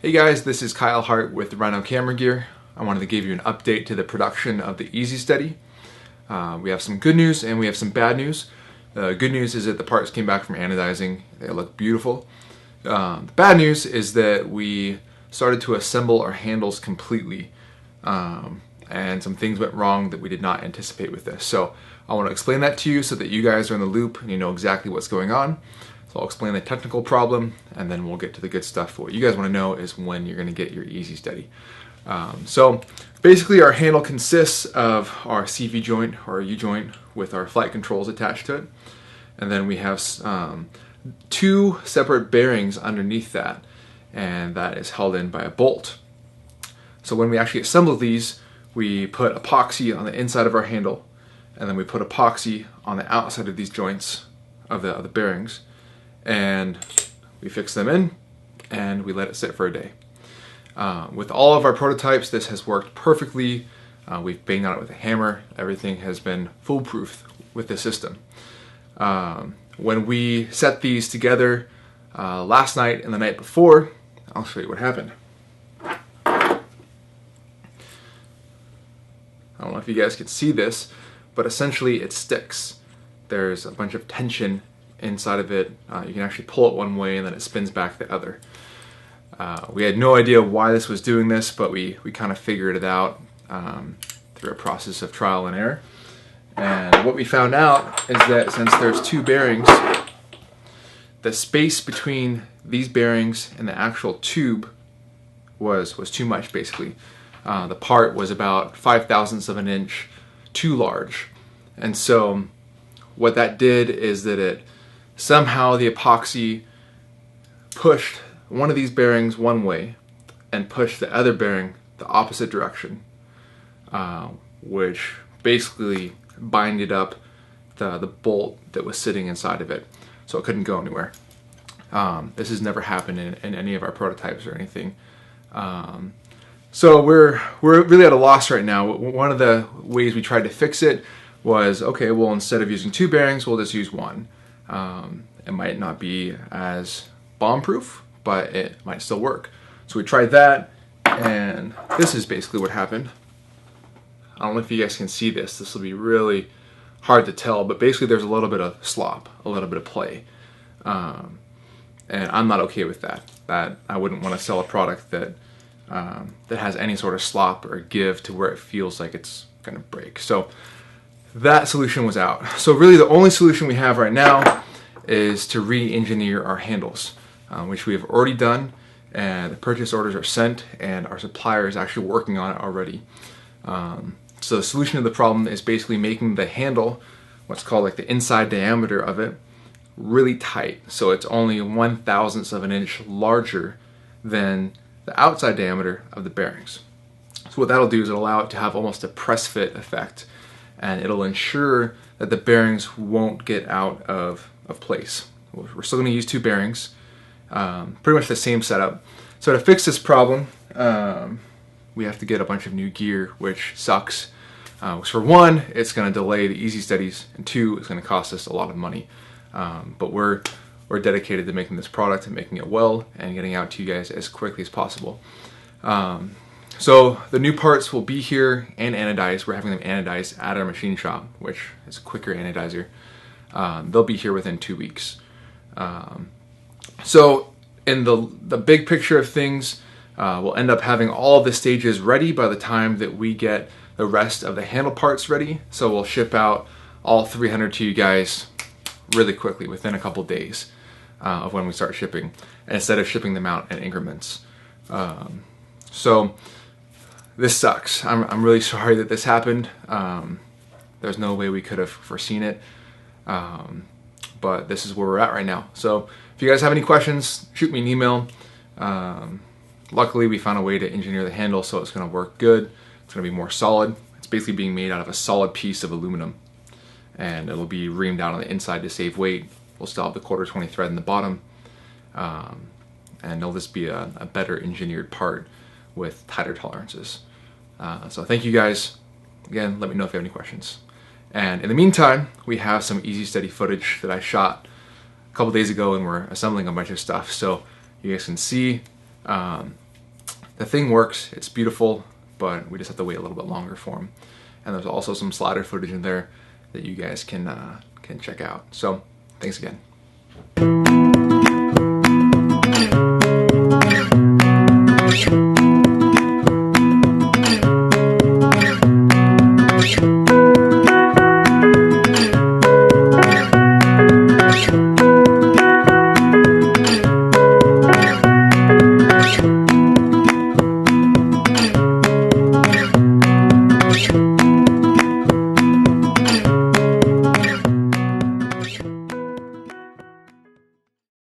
Hey guys, this is Kyle Hart with Rhino Camera Gear. I wanted to give you an update to the production of the Easy Steady. We have some good news and we have some bad news. The good news is that the parts came back from anodizing. They look beautiful. The bad news is that we started to assemble our handles completely and some things went wrong that we did not anticipate with this. So I want to explain that to you so that you guys are in the loop and you know exactly what's going on. So I'll explain the technical problem and then we'll get to the good stuff. What you guys want to know is when you're going to get your Easy Steady. So basically our handle consists of our CV joint or U-joint with our flight controls attached to it. And then we have two separate bearings underneath that, and that is held in by a bolt. So when we actually assemble these, we put epoxy on the inside of our handle, and then we put epoxy on the outside of these joints of the bearings, and we fix them in and we let it sit for a day. With all of our prototypes, this has worked perfectly. We've banged on it with a hammer. Everything has been foolproof with the system. When we set these together last night and the night before, I'll show you what happened. I don't know if you guys can see this, but essentially it sticks. There's a bunch of tension inside of it. You can actually pull it one way and then it spins back the other. We had no idea why this was doing this, but we kind of figured it out through a process of trial and error. And what we found out is that since there's two bearings, the space between these bearings and the actual tube was too much, basically. The part was about 5/1000ths of an inch too large. And so what that did is that it somehow the epoxy pushed one of these bearings one way and pushed the other bearing the opposite direction, which basically binded up the bolt that was sitting inside of it, so it couldn't go anywhere. This has never happened in any of our prototypes or anything. So we're really at a loss right now. One of the ways we tried to fix it was, okay, well, instead of using two bearings, we'll just use one. It might not be as bomb-proof, but it might still work. So we tried that, and this is basically what happened. I don't know if you guys can see this. This will be really hard to tell, but basically there's a little bit of slop, a little bit of play. And I'm not okay with that. I wouldn't want to sell a product that has any sort of slop or give to where it feels like it's going to break. So that solution was out. So really the only solution we have right now is to re-engineer our handles, which we have already done, and the purchase orders are sent and our supplier is actually working on it already. So the solution to the problem is basically making the handle, what's called like the inside diameter of it, really tight. So it's only 1/1000th of an inch larger than the outside diameter of the bearings. So what that'll do is it'll allow it to have almost a press fit effect, and it'll ensure that the bearings won't get out of place. We're still going to use two bearings, pretty much the same setup. So to fix this problem, we have to get a bunch of new gear, which sucks. For one, it's going to delay the Easy Steadies, and two, it's going to cost us a lot of money. But we're dedicated to making this product and making it well and getting out to you guys as quickly as possible. So the new parts will be here and anodized. We're having them anodized at our machine shop, which is a quicker anodizer. They'll be here within 2 weeks. So in the big picture of things, we'll end up having all of the stages ready by the time that we get the rest of the handle parts ready. So we'll ship out all 300 to you guys really quickly, within a couple days of when we start shipping, instead of shipping them out in increments. So this sucks. I'm really sorry that this happened. There's no way we could have foreseen it, but this is where we're at right now. So if you guys have any questions, shoot me an email. Luckily we found a way to engineer the handle so it's going to work good. It's going to be more solid. It's basically being made out of a solid piece of aluminum, and it'll be reamed out on the inside to save weight. We'll still have the 1/4-20 thread in the bottom, and it'll just be a better engineered part with tighter tolerances. So thank you guys. Again, let me know if you have any questions. And in the meantime, we have some Easy Steady footage that I shot a couple days ago, and we're assembling a bunch of stuff. So you guys can see the thing works, it's beautiful, but we just have to wait a little bit longer for them. And there's also some slider footage in there that you guys can check out. So thanks again.